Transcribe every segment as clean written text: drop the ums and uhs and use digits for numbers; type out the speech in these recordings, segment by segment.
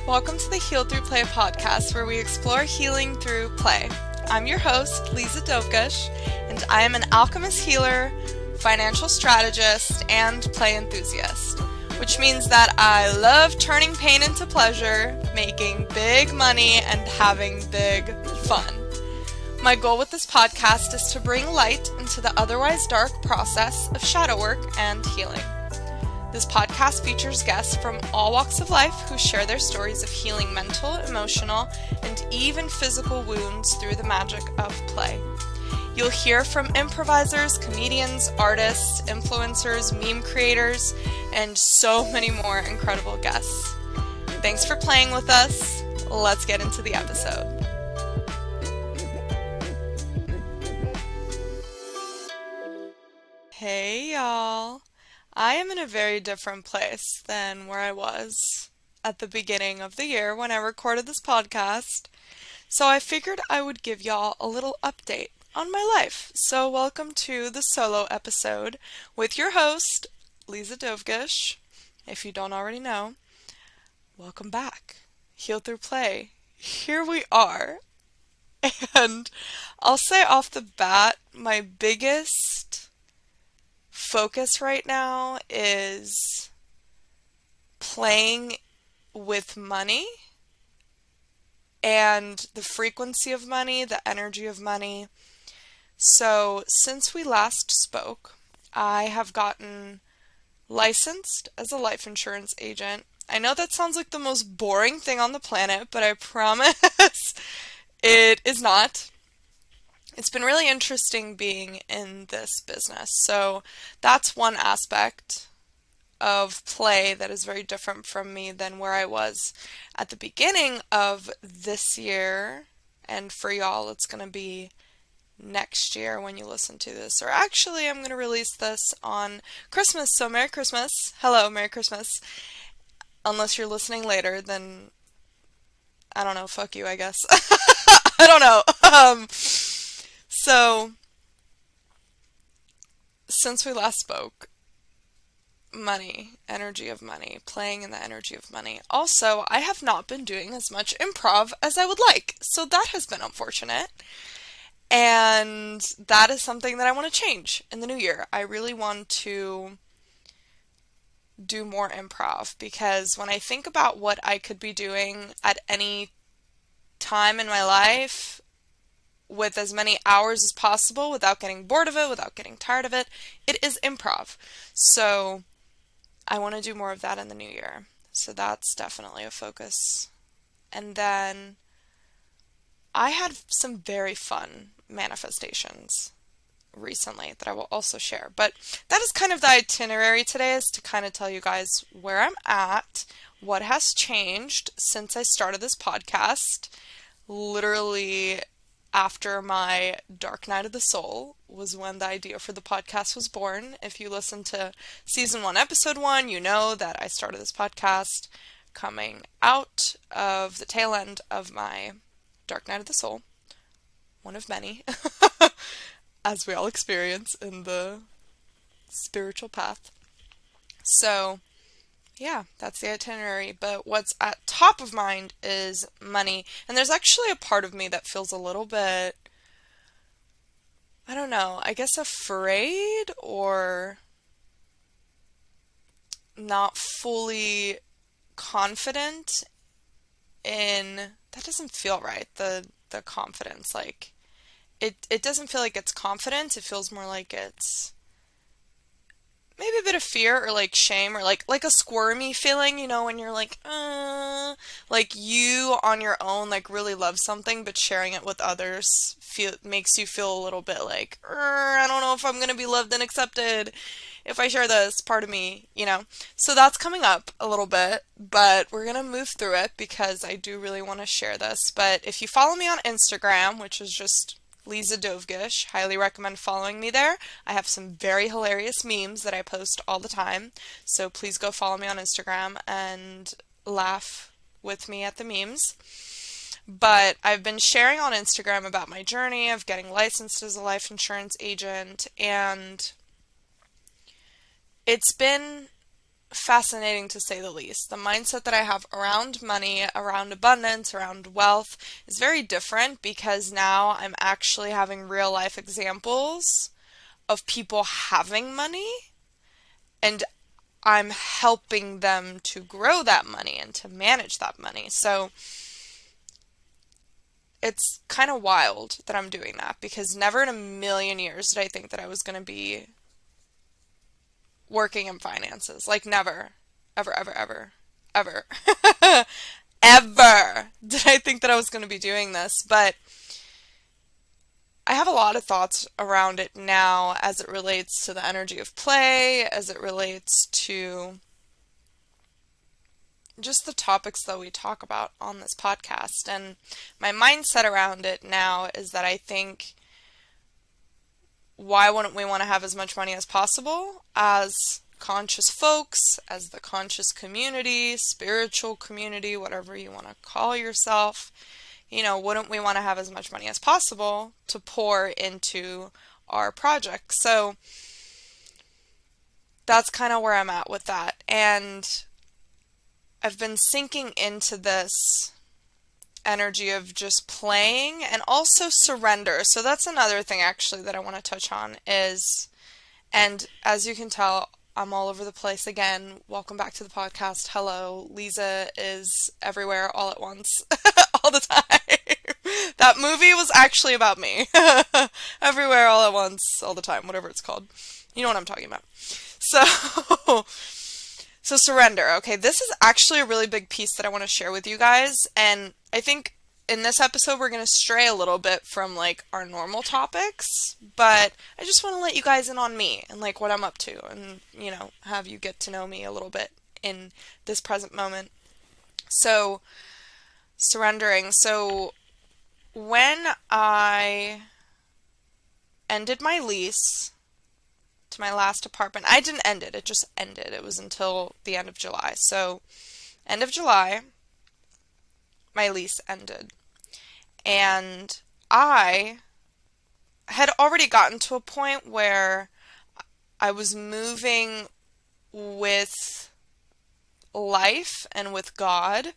Welcome to the Heal Through Play podcast, where we explore healing through play. I'm your host, Liza Dovgish, and I am an alchemist healer, financial strategist, and play enthusiast, which means that I love turning pain into pleasure, making big money, and having big fun. My goal with this podcast is to bring light into the otherwise dark process of shadow work and healing. This podcast features guests from all walks of life who share their stories of healing mental, emotional, and even physical wounds through the magic of play. You'll hear from improvisers, comedians, artists, influencers, meme creators, and so many more incredible guests. Thanks for playing with us. Let's get into the episode. Hey y'all. I am in a very different place than where I was at the beginning of the year when I recorded this podcast. So I figured I would give y'all a little update on my life. So welcome to the solo episode with your host, Liza Dovgish. If you don't already know, welcome back. Heal Through Play. Here we are. And I'll say off the bat, my biggest focus right now is playing with money and the frequency of money, the energy of money. So since we last spoke, I have gotten licensed as a life insurance agent. I know that sounds like the most boring thing on the planet, but I promise it is not. It's been really interesting being in this business. So that's one aspect of play that is very different from me than where I was at the beginning of this year. And for y'all, it's going to be next year when you listen to this. Or actually, I'm going to release this on Christmas. So Merry Christmas. Hello, Merry Christmas. Unless you're listening later, then I don't know. Fuck you, I guess. I don't know. So, since we last spoke, money, energy of money, playing in the energy of money. Also, I have not been doing as much improv as I would like, so that has been unfortunate. And that is something that I want to change in the new year. I really want to do more improv because when I think about what I could be doing at any time in my life, with as many hours as possible without getting bored of it, without getting tired of it, it is improv. So I want to do more of that in the new year. So that's definitely a focus. And then I had some very fun manifestations recently that I will also share. But that is kind of the itinerary today, is to kind of tell you guys where I'm at, what has changed since I started this podcast. Literally after my Dark Night of the Soul was when the idea for the podcast was born. If you listen to season 1, episode 1, you know that I started this podcast coming out of the tail end of my Dark Night of the Soul. One of many, as we all experience in the spiritual path. So yeah, that's the itinerary. But what's at top of mind is money. And there's actually a part of me that feels a little bit, I don't know, I guess afraid or not fully confident in, that doesn't feel right, the confidence. Like, it doesn't feel like it's confidence. It feels more like it's maybe a bit of fear or like shame or like a squirmy feeling, you know, when you're like you on your own like really love something, but sharing it with others makes you feel a little bit like, I don't know if I'm gonna be loved and accepted if I share this part of me, you know. So that's coming up a little bit, but we're gonna move through it because I do really want to share this. But if you follow me on Instagram, which is just Liza Dovgish, highly recommend following me there. I have some very hilarious memes that I post all the time, so please go follow me on Instagram and laugh with me at the memes. But I've been sharing on Instagram about my journey of getting licensed as a life insurance agent, and it's been fascinating to say the least. The mindset that I have around money, around abundance, around wealth is very different because now I'm actually having real life examples of people having money, and I'm helping them to grow that money and to manage that money. So it's kind of wild that I'm doing that because never in a million years did I think that I was going to be working in finances. Like never. Ever, ever, ever, ever. Ever did I think that I was going to be doing this. But I have a lot of thoughts around it now as it relates to the energy of play, as it relates to just the topics that we talk about on this podcast. And my mindset around it now is that I think, why wouldn't we want to have as much money as possible as conscious folks, as the conscious community, spiritual community, whatever you want to call yourself? Wouldn't we want to have as much money as possible to pour into our project? So that's kind of where I'm at with that. And I've been sinking into this energy of just playing and also surrender. So that's another thing actually that I want to touch on is, and as you can tell, I'm all over the place again. Welcome back to the podcast. Hello. Liza is everywhere all at once. All the time. That movie was actually about me. Everywhere all at once, all the time, whatever it's called. You know what I'm talking about. So surrender. Okay, this is actually a really big piece that I want to share with you guys, and I think in this episode we're going to stray a little bit from like our normal topics, but I just want to let you guys in on me and like what I'm up to, and have you get to know me a little bit in this present moment. So surrendering. So when I ended my lease to my last apartment, I didn't end it, it just ended. It was until the end of July. So end of July, my lease ended. And I had already gotten to a point where I was moving with life and with God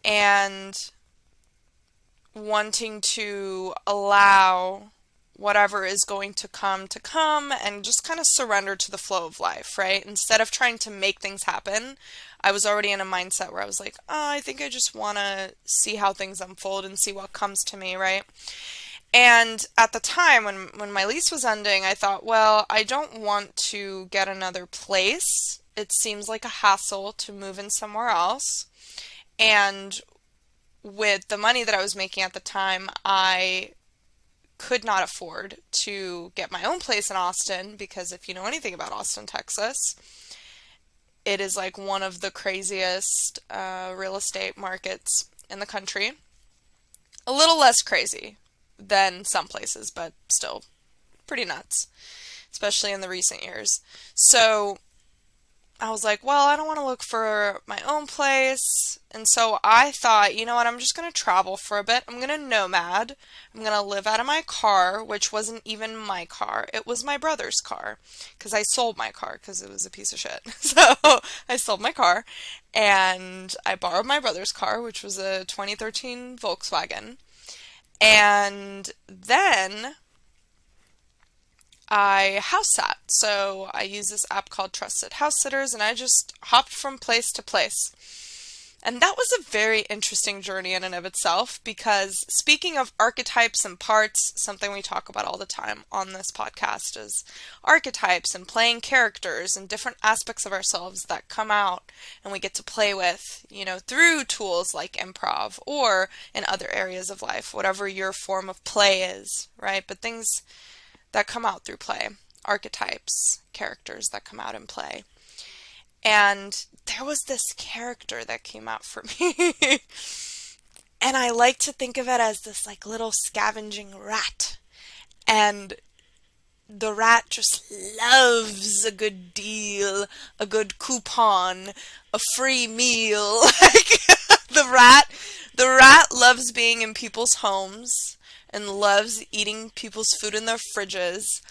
and wanting to allow whatever is going to come and just kind of surrender to the flow of life, right? Instead of trying to make things happen, I was already in a mindset where I was like, oh, I think I just want to see how things unfold and see what comes to me, right? And at the time when my lease was ending, I thought, well, I don't want to get another place. It seems like a hassle to move in somewhere else. And with the money that I was making at the time, I could not afford to get my own place in Austin, because if you know anything about Austin, Texas, it is like one of the craziest real estate markets in the country. A little less crazy than some places, but still pretty nuts, especially in the recent years. So I was like, well, I don't want to look for my own place. And so I thought, you know what, I'm just going to travel for a bit. I'm going to nomad. I'm going to live out of my car, which wasn't even my car. It was my brother's car, because I sold my car because it was a piece of shit. So I sold my car and I borrowed my brother's car, which was a 2013 Volkswagen. And then I house sat. So I use this app called Trusted House Sitters, and I just hopped from place to place. And that was a very interesting journey in and of itself, because speaking of archetypes and parts, something we talk about all the time on this podcast is archetypes and playing characters and different aspects of ourselves that come out and we get to play with, through tools like improv or in other areas of life, whatever your form of play is, right? But things that come out through play, archetypes, characters that come out in play. And there was this character that came out for me. And I like to think of it as this like little scavenging rat. And the rat just loves a good deal, a good coupon, a free meal. Like the rat loves being in people's homes and loves eating people's food in their fridges.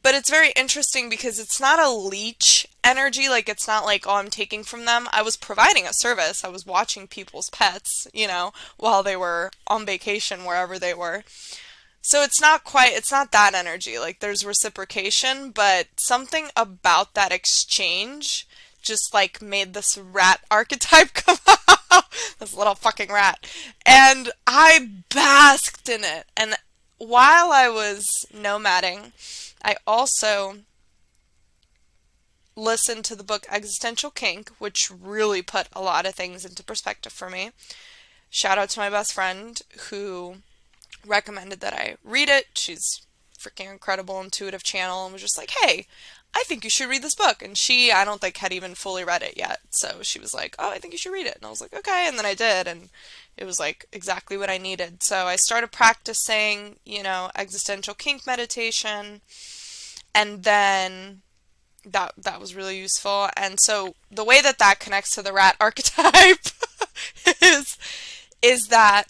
But it's very interesting because it's not a leech energy. Like, it's not like, oh, I'm taking from them. I was providing a service. I was watching people's pets, while they were on vacation, wherever they were. So it's not that energy. Like, there's reciprocation, but something about that exchange just like made this rat archetype come out. This little fucking rat. And I basked in it. And while I was nomading, I also listened to the book Existential Kink, which really put a lot of things into perspective for me. Shout out to my best friend who recommended that I read it. She's freaking incredible, intuitive channel, and was just like, hey, I think you should read this book. And she, I don't think, had even fully read it yet. So she was like, oh, I think you should read it. And I was like, okay. And then I did, and it was like exactly what I needed. So I started practicing, existential kink meditation, and then that was really useful. And so the way that connects to the rat archetype is that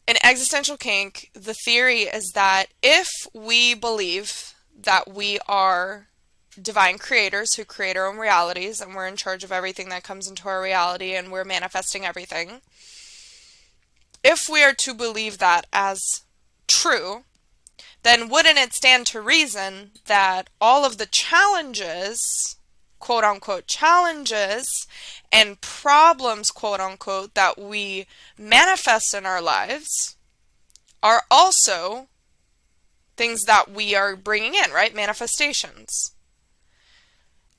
in existential kink, the theory is that if we believe that we are divine creators who create our own realities and we're in charge of everything that comes into our reality and we're manifesting everything, if we are to believe that as true, then wouldn't it stand to reason that all of the challenges, quote unquote challenges, and problems, quote unquote, that we manifest in our lives are also things that we are bringing in, right? Manifestations.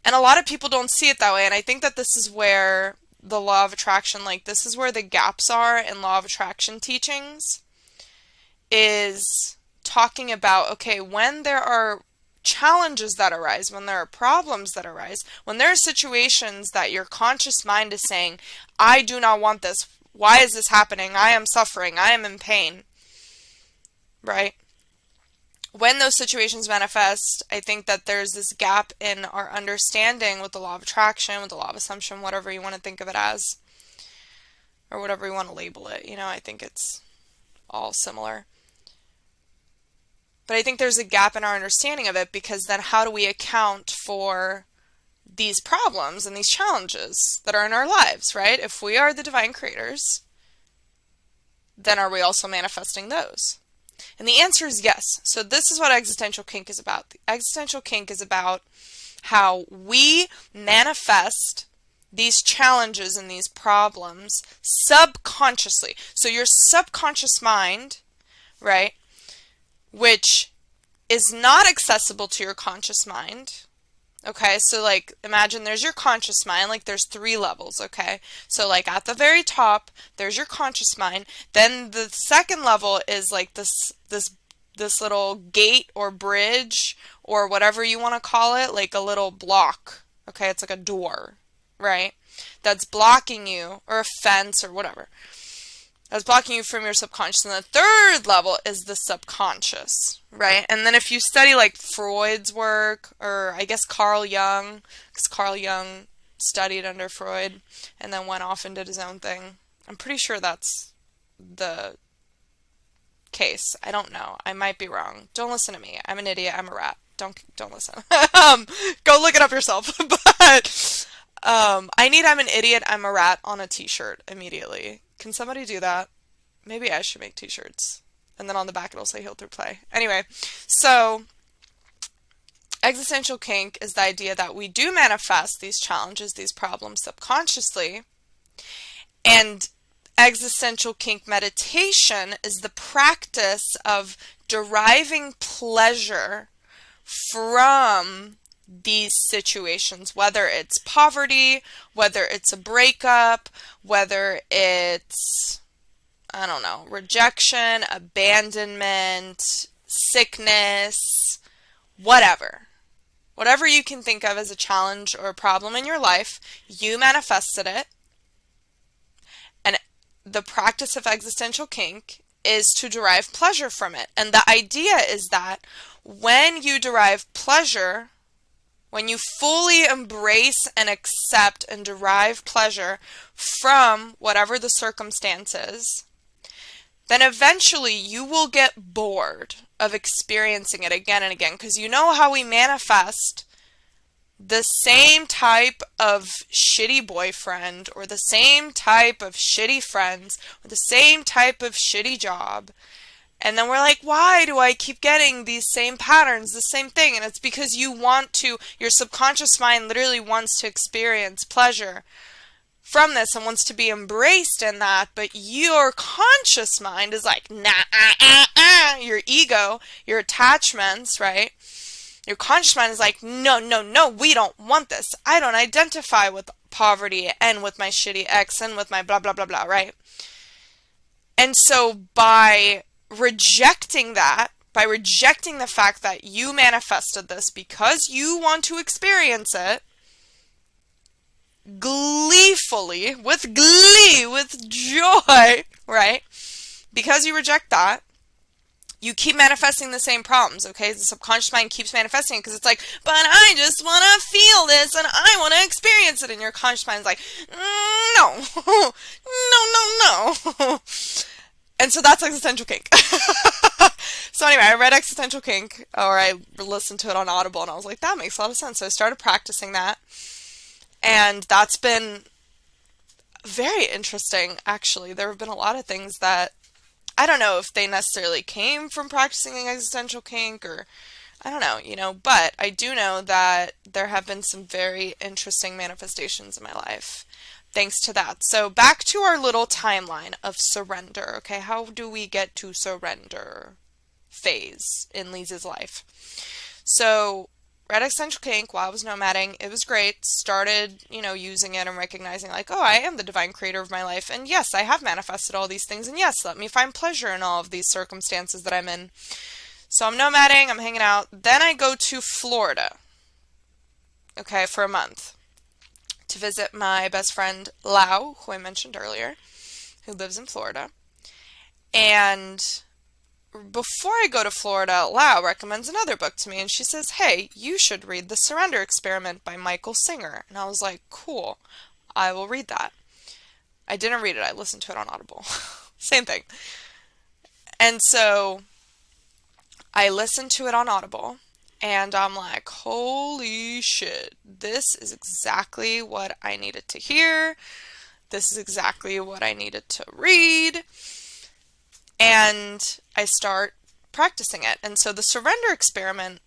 And a lot of people don't see it that way, and I think that this is where the law of attraction, this is where the gaps are in law of attraction teachings, is talking about, okay, when there are challenges that arise, when there are problems that arise, when there are situations that your conscious mind is saying, I do not want this, why is this happening, I am suffering, I am in pain, right? When those situations manifest, I think that there's this gap in our understanding with the law of attraction, with the law of assumption, whatever you want to think of it as, or whatever you want to label it. I think it's all similar. But I think there's a gap in our understanding of it, because then how do we account for these problems and these challenges that are in our lives, right? If we are the divine creators, then are we also manifesting those? And the answer is yes. So this is what existential kink is about. The existential kink is about how we manifest these challenges and these problems subconsciously. So your subconscious mind, right, which is not accessible to your conscious mind. Okay, so imagine there's your conscious mind, there's 3 levels, okay? So at the very top, there's your conscious mind. Then the second level is this little gate or bridge or whatever you want to call it, like a little block. Okay, it's like a door, right? That's blocking you, or a fence or whatever. That's blocking you from your subconscious. And the third level is the subconscious, right? And then if you study Freud's work, or I guess Carl Jung, because Carl Jung studied under Freud and then went off and did his own thing. I'm pretty sure that's the case. I don't know. I might be wrong. Don't listen to me. I'm an idiot. I'm a rat. Don't listen. Go look it up yourself. But I need "I'm an idiot, I'm a rat" on a t-shirt immediately. Can somebody do that? Maybe I should make t-shirts. And then on the back it'll say "Heal Through Play." Anyway, so existential kink is the idea that we do manifest these challenges, these problems subconsciously. And existential kink meditation is the practice of deriving pleasure from these situations, whether it's poverty, whether it's a breakup, whether it's, I don't know, rejection, abandonment, sickness, whatever. Whatever you can think of as a challenge or a problem in your life, you manifested it. And the practice of existential kink is to derive pleasure from it. And the idea is that when you derive pleasure, when you fully embrace and accept and derive pleasure from whatever the circumstances, then eventually you will get bored of experiencing it again and again, because you know how we manifest the same type of shitty boyfriend or the same type of shitty friends or the same type of shitty job. And then we're like, why do I keep getting these same patterns, the same thing? And it's because your subconscious mind literally wants to experience pleasure from this and wants to be embraced in that, but your conscious mind is like, nah, your ego, your attachments, right? Your conscious mind is like, no, no, no, we don't want this. I don't identify with poverty and with my shitty ex and with my blah, blah, blah, blah, right? And so by rejecting that, by rejecting the fact that you manifested this because you want to experience it, gleefully, with glee, with joy, right? Because you reject that, you keep manifesting the same problems, okay? The subconscious mind keeps manifesting it because it's like, but I just want to feel this and I want to experience it. And your conscious mind's like, no, no. And so that's Existential Kink. So anyway, I read Existential Kink, or I listened to it on Audible, and I was like, that makes a lot of sense. So I started practicing that. And that's been very interesting, actually. There have been a lot of things that I don't know if they necessarily came from practicing existential kink or I don't know, but I do know that there have been some very interesting manifestations in my life thanks to that. So back to our little timeline of surrender, okay? How do we get to surrender phase in Liza's life? So read Existential Kink while I was nomading. It was great. Started, using it and recognizing like, oh, I am the divine creator of my life. And yes, I have manifested all these things. And yes, let me find pleasure in all of these circumstances that I'm in. So I'm nomading, I'm hanging out. Then I go to Florida, okay, for a month to visit my best friend Lau, who I mentioned earlier, who lives in Florida. And before I go to Florida, Lau recommends another book to me, and she says, hey, you should read The Surrender Experiment by Michael Singer. And I was like, cool, I will read that. I didn't read it, I listened to it on Audible. Same thing. And so I listened to it on Audible, and I'm like, holy shit, this is exactly what I needed to hear. This is exactly what I needed to read. And I start practicing it. And so The Surrender Experiment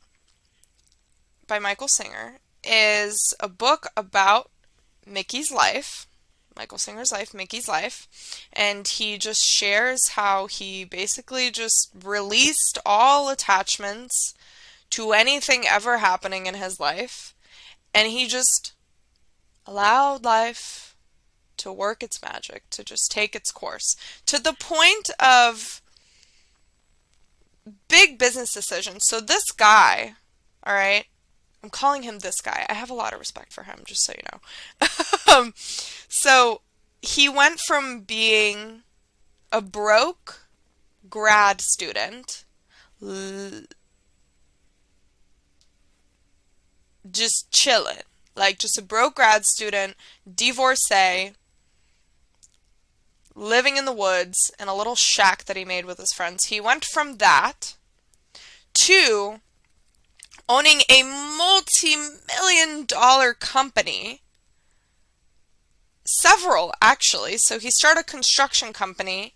by Michael Singer is a book about Mickey's life, Michael Singer's life, Mickey's life, and he just shares how he basically just released all attachments to anything ever happening in his life, and he just allowed life to work its magic, to just take its course, to the point of big business decisions. So this guy, all right, I'm calling him this guy. I have a lot of respect for him, just so you know. So he went from being a broke grad student, just chilling, like just a broke grad student, divorcee, living in the woods in a little shack that he made with his friends. He went from that to owning a multi-million-dollar company. Several, actually. So he started a construction company,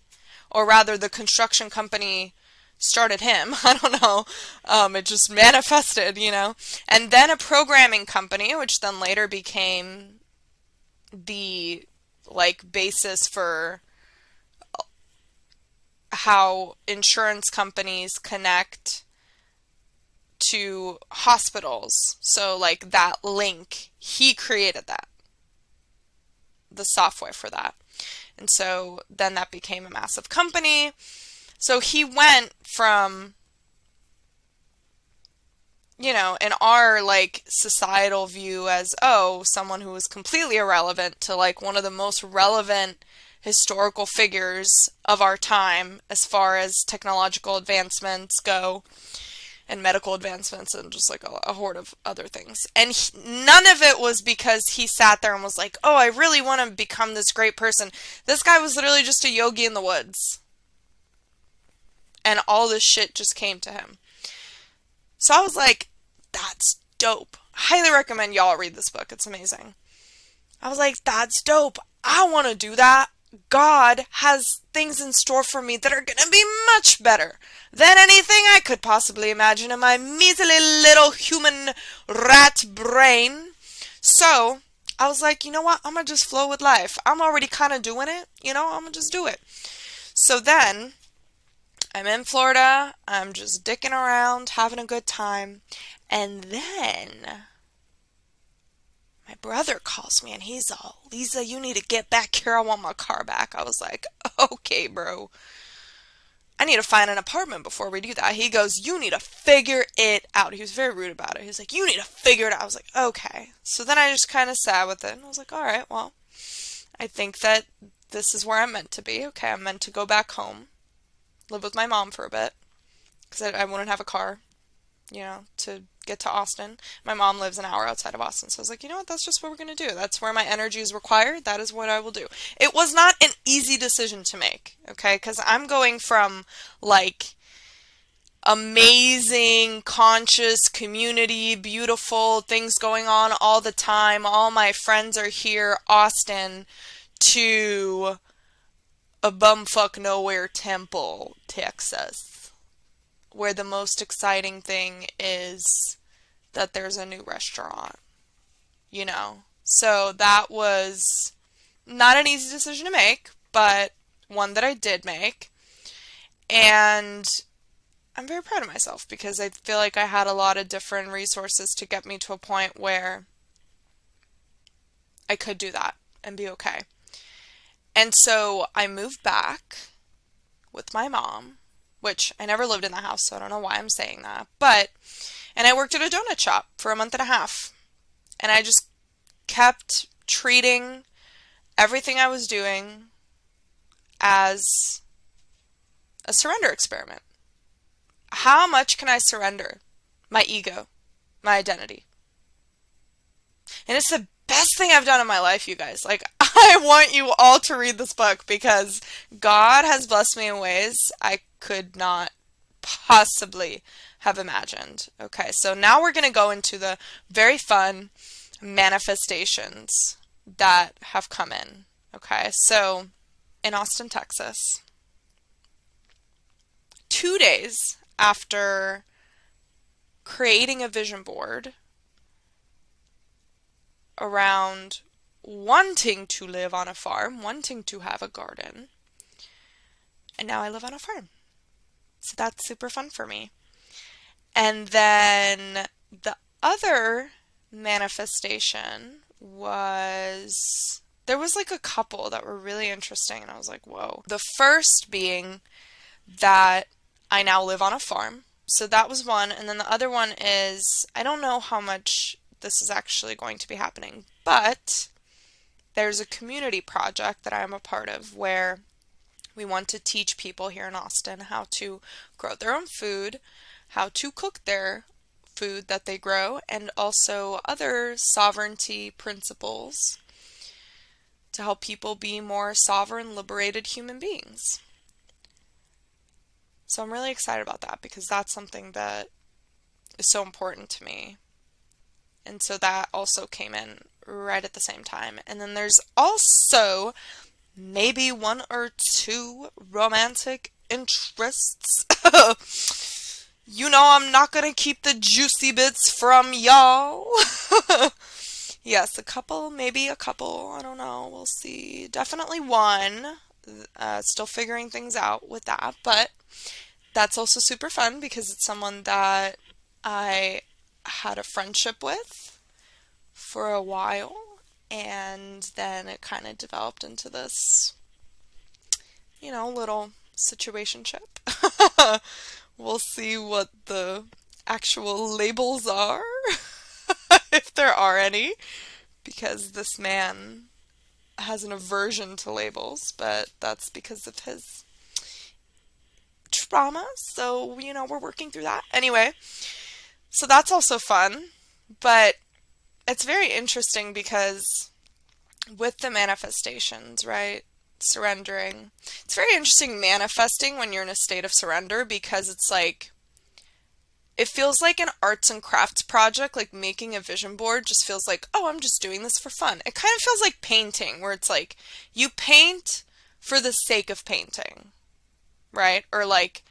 or rather the construction company started him. I don't know. It just manifested, And then a programming company, which then later became the basis for how insurance companies connect to hospitals. So that link, he created that, the software for that. And so then that became a massive company. So he went from, in our societal view as, oh, someone who was completely irrelevant to one of the most relevant historical figures of our time as far as technological advancements go and medical advancements and just a horde of other things. And none of it was because he sat there and was like, oh, I really want to become this great person. This guy was literally just a yogi in the woods. And all this shit just came to him. So I was like, that's dope. Highly recommend y'all read this book. It's amazing. I was like, that's dope. I want to do that. God has things in store for me that are going to be much better than anything I could possibly imagine in my measly little human rat brain. So, I was like, you know what? I'm going to just flow with life. I'm already kind of doing it. I'm going to just do it. So then, I'm in Florida. I'm just dicking around, having a good time. And then my brother calls me and he's all, Lisa, you need to get back here. I want my car back. I was like, okay, bro. I need to find an apartment before we do that. He goes, you need to figure it out. He was very rude about it. He was like, you need to figure it out. I was like, okay. So then I just kind of sat with it. And I was like, all right, well, I think that this is where I'm meant to be. Okay, I'm meant to go back home, live with my mom for a bit, because I wouldn't have a car, to get to Austin. My mom lives an hour outside of Austin, so I was like, you know what, that's just what we're going to do. That's where my energy is required. That is what I will do. It was not an easy decision to make, okay, because I'm going from, like, amazing, conscious community, beautiful things going on all the time, all my friends are here, Austin, to a bumfuck nowhere Temple, Texas, where the most exciting thing is that there's a new restaurant, So that was not an easy decision to make, but one that I did make. And I'm very proud of myself because I feel like I had a lot of different resources to get me to a point where I could do that and be okay. And so I moved back with my mom, which I never lived in the house, so I don't know why I'm saying that. And I worked at a donut shop for a month and a half. And I just kept treating everything I was doing as a surrender experiment. How much can I surrender? My ego, my identity. And it's the best thing I've done in my life, you guys. Like, I want you all to read this book because God has blessed me in ways I could not possibly have imagined. Okay, so now we're going to go into the very fun manifestations that have come in. Okay, so in Austin, Texas, 2 days after creating a vision board around wanting to live on a farm, wanting to have a garden, and now I live on a farm. So that's super fun for me. And then the other manifestation was, there was like a couple that were really interesting, and I was like, whoa. The first being that I now live on a farm. So that was one. And then the other one is, I don't know how much this is actually going to be happening, but there's a community project that I'm a part of where we want to teach people here in Austin how to grow their own food, how to cook their food that they grow, and also other sovereignty principles to help people be more sovereign, liberated human beings. So I'm really excited about that because that's something that is so important to me. And so that also came in right at the same time. And then there's also maybe one or two romantic interests. I'm not going to keep the juicy bits from y'all. Yes, maybe a couple, I don't know, we'll see. Definitely one. Still figuring things out with that, but that's also super fun because it's someone that I had a friendship with for a while, and then it kind of developed into this, little situationship. We'll see what the actual labels are, if there are any, because this man has an aversion to labels, but that's because of his trauma, so, we're working through that. Anyway, so that's also fun, but it's very interesting because with the manifestations, right, surrendering, it's very interesting manifesting when you're in a state of surrender because it's like it feels like an arts and crafts project, like making a vision board just feels like, oh, I'm just doing this for fun. It kind of feels like painting, where it's like you paint for the sake of painting, right? Or like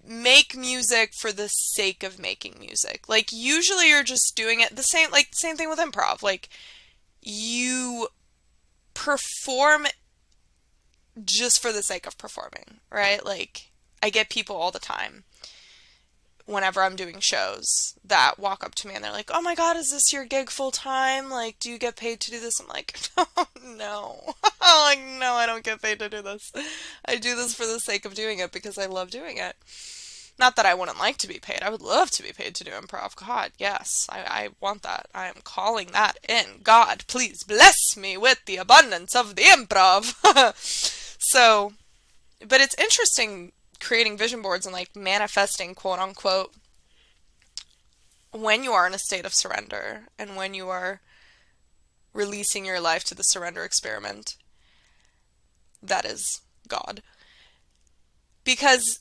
make music for the sake of making music. Like usually you're just doing it the same, like same thing with improv. Like you perform just for the sake of performing, right? Like I get people all the time whenever I'm doing shows that walk up to me and they're like, "Oh my God, is this your gig full time? Like, do you get paid to do this?" I'm like, "Oh, no." I'm like, "No, I don't get paid to do this. I do this for the sake of doing it because I love doing it." Not that I wouldn't like to be paid. I would love to be paid to do improv. God, yes, I want that. I am calling that in. God, please bless me with the abundance of the improv. So, but it's interesting creating vision boards and like manifesting, quote unquote, when you are in a state of surrender and when you are releasing your life to the surrender experiment that is God. Because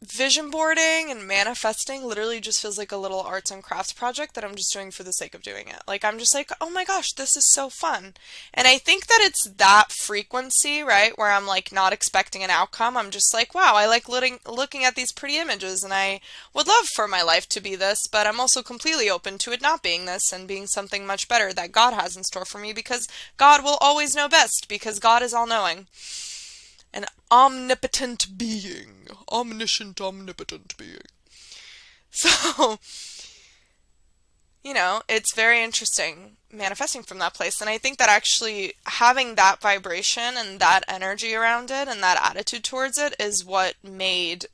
vision boarding and manifesting literally just feels like a little arts and crafts project that I'm just doing for the sake of doing it. Like I'm just like, oh my gosh, this is so fun. And I think that it's that frequency, right, where I'm like not expecting an outcome. I'm just like, wow, I like looking at these pretty images and I would love for my life to be this, but I'm also completely open to it not being this and being something much better that God has in store for me because God will always know best because God is all knowing. An omnipotent being. Omniscient, omnipotent being. So, it's very interesting manifesting from that place. And I think that actually having that vibration and that energy around it and that attitude towards it is what made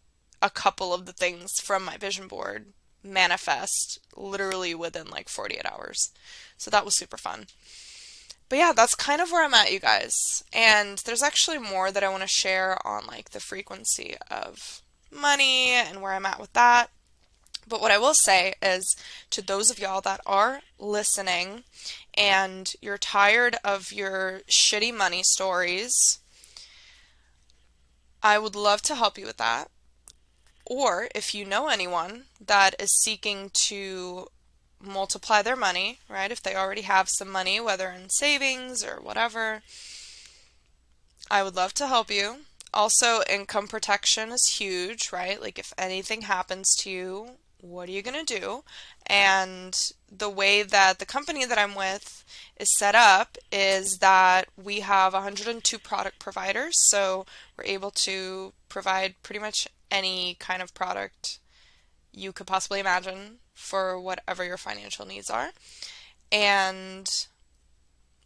a couple of the things from my vision board manifest literally within like 48 hours. So that was super fun. But yeah, that's kind of where I'm at, you guys. And there's actually more that I want to share on like the frequency of money and where I'm at with that. But what I will say is to those of y'all that are listening and you're tired of your shitty money stories, I would love to help you with that. Or if you know anyone that is seeking to multiply their money, right? If they already have some money, whether in savings or whatever, I would love to help you. Also, income protection is huge, right? Like if anything happens to you, what are you going to do? And the way that the company that I'm with is set up is that we have 102 product providers, so we're able to provide pretty much any kind of product you could possibly imagine for whatever your financial needs are. And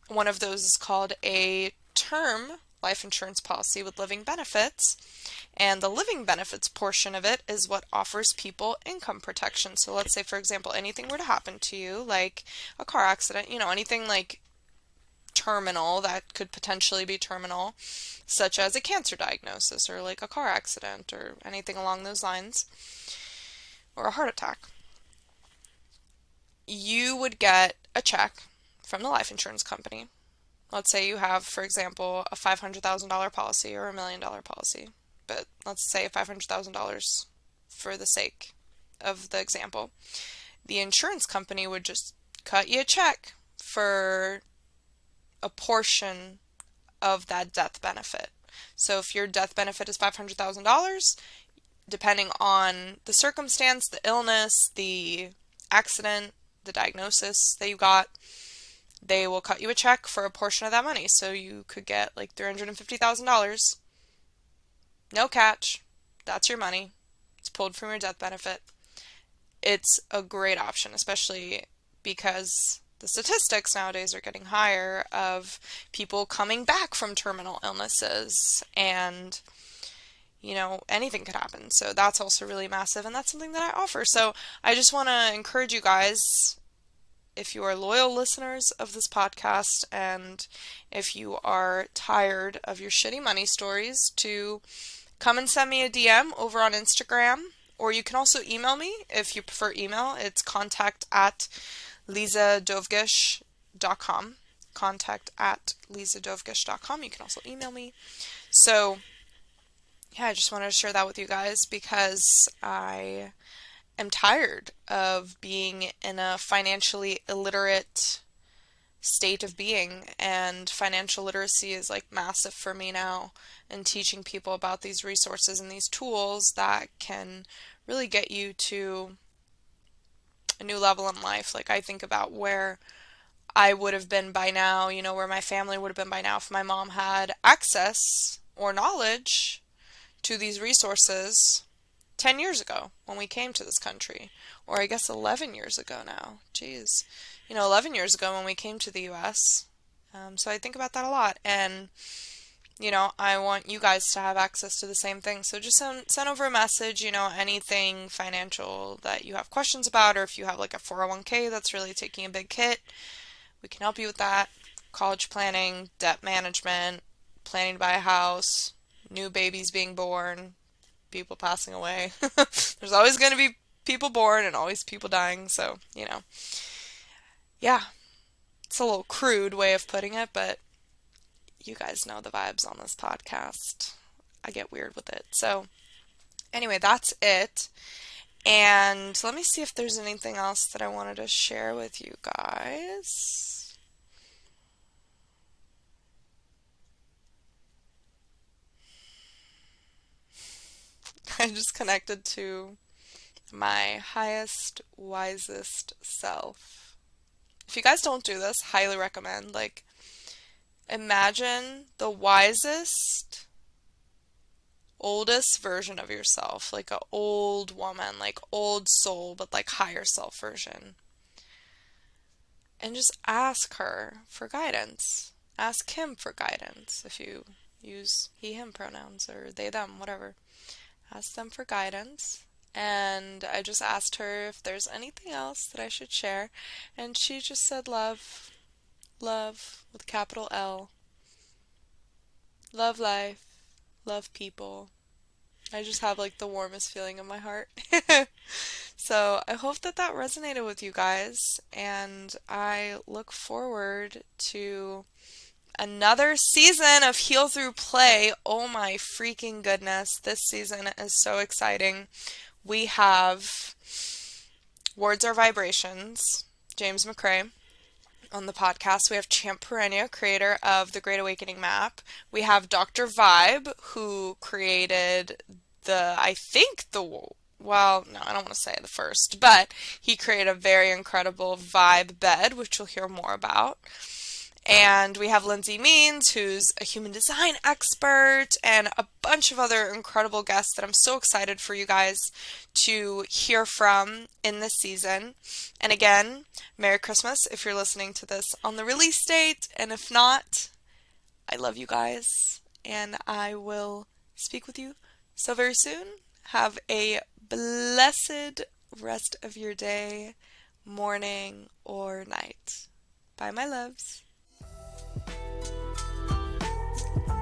one of those is called a term life insurance policy with living benefits. And the living benefits portion of it is what offers people income protection. So let's say, for example, anything were to happen to you, like a car accident, anything like terminal that could potentially be terminal, such as a cancer diagnosis or like a car accident or anything along those lines, or a heart attack. You would get a check from the life insurance company. Let's say you have, for example, a $500,000 policy or $1 million policy, but let's say $500,000 for the sake of the example. The insurance company would just cut you a check for a portion of that death benefit. So if your death benefit is $500,000, depending on the circumstance, the illness, the accident, the diagnosis that you got, they will cut you a check for a portion of that money. So you could get like $350,000. No catch. That's your money. It's pulled from your death benefit. It's a great option, especially because the statistics nowadays are getting higher of people coming back from terminal illnesses and anything could happen. So that's also really massive, and that's something that I offer. So I just want to encourage you guys, if you are loyal listeners of this podcast and if you are tired of your shitty money stories, to come and send me a DM over on Instagram, or you can also email me if you prefer email. It's contact@lizadovgish.com. Contact@lizadovgish.com. You can also email me. So yeah, I just wanted to share that with you guys because I am tired of being in a financially illiterate state of being, and financial literacy is like massive for me now, and teaching people about these resources and these tools that can really get you to a new level in life. Like, I think about where I would have been by now, where my family would have been by now if my mom had access or knowledge to these resources 10 years ago when we came to this country, or I guess 11 years ago now. Jeez. 11 years ago when we came to the US. So I think about that a lot, and I want you guys to have access to the same thing. So just send over a message, anything financial that you have questions about, or if you have like a 401k that's really taking a big hit, we can help you with that. College planning, debt management, planning to buy a house, new babies being born, people passing away. There's always going to be people born and always people dying, so, yeah, it's a little crude way of putting it, but you guys know the vibes on this podcast. I get weird with it. So, anyway, that's it. And let me see if there's anything else that I wanted to share with you guys. I just connected to my highest, wisest self. If you guys don't do this, highly recommend. Like, imagine the wisest, oldest version of yourself, like a old woman, like old soul, but like higher self version. And just ask her for guidance. Ask him for guidance if you use he, him pronouns, or they, them, whatever. Ask them for guidance. And I just asked her if there's anything else that I should share. And she just said love. Love with capital L. Love life. Love people. I just have like the warmest feeling in my heart. So I hope that resonated with you guys. And I look forward to another season of Heal Through Play. Oh my freaking goodness. This season is so exciting. We have Words Are Vibrations, James McCrae, on the podcast. We have Champ Perennia, creator of the Great Awakening Map. We have Dr. Vibe, who created well, no, I don't want to say the first, but he created a very incredible vibe bed, which you'll hear more about. And we have Lindsay Means, who's a human design expert, and a bunch of other incredible guests that I'm so excited for you guys to hear from in this season. And again, Merry Christmas if you're listening to this on the release date. And if not, I love you guys, and I will speak with you so very soon. Have a blessed rest of your day, morning, or night. Bye, my loves.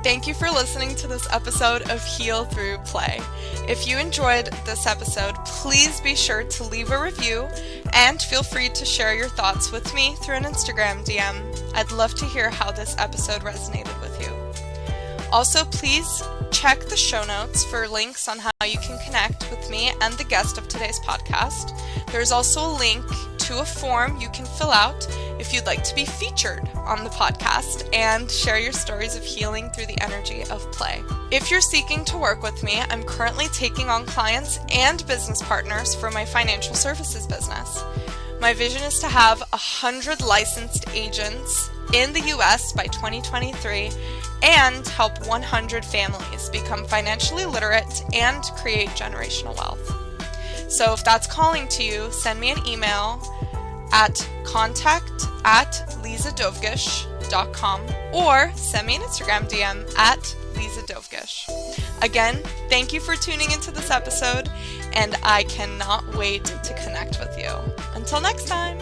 Thank you for listening to this episode of Heal Through Play. If you enjoyed this episode, please be sure to leave a review and feel free to share your thoughts with me through an Instagram DM. I'd love to hear how this episode resonated with you. Also, please check the show notes for links on how you can connect with me and the guest of today's podcast. There's also a link to a form you can fill out if you'd like to be featured on the podcast and share your stories of healing through the energy of play. If you're seeking to work with me, I'm currently taking on clients and business partners for my financial services business. My vision is to have 100 licensed agents in the US by 2023 and help 100 families become financially literate and create generational wealth. So if that's calling to you, send me an email at contact@lizadovgish.com or send me an Instagram DM at Liza Dovgish. Again, thank you for tuning into this episode, and I cannot wait to connect with you. Until next time.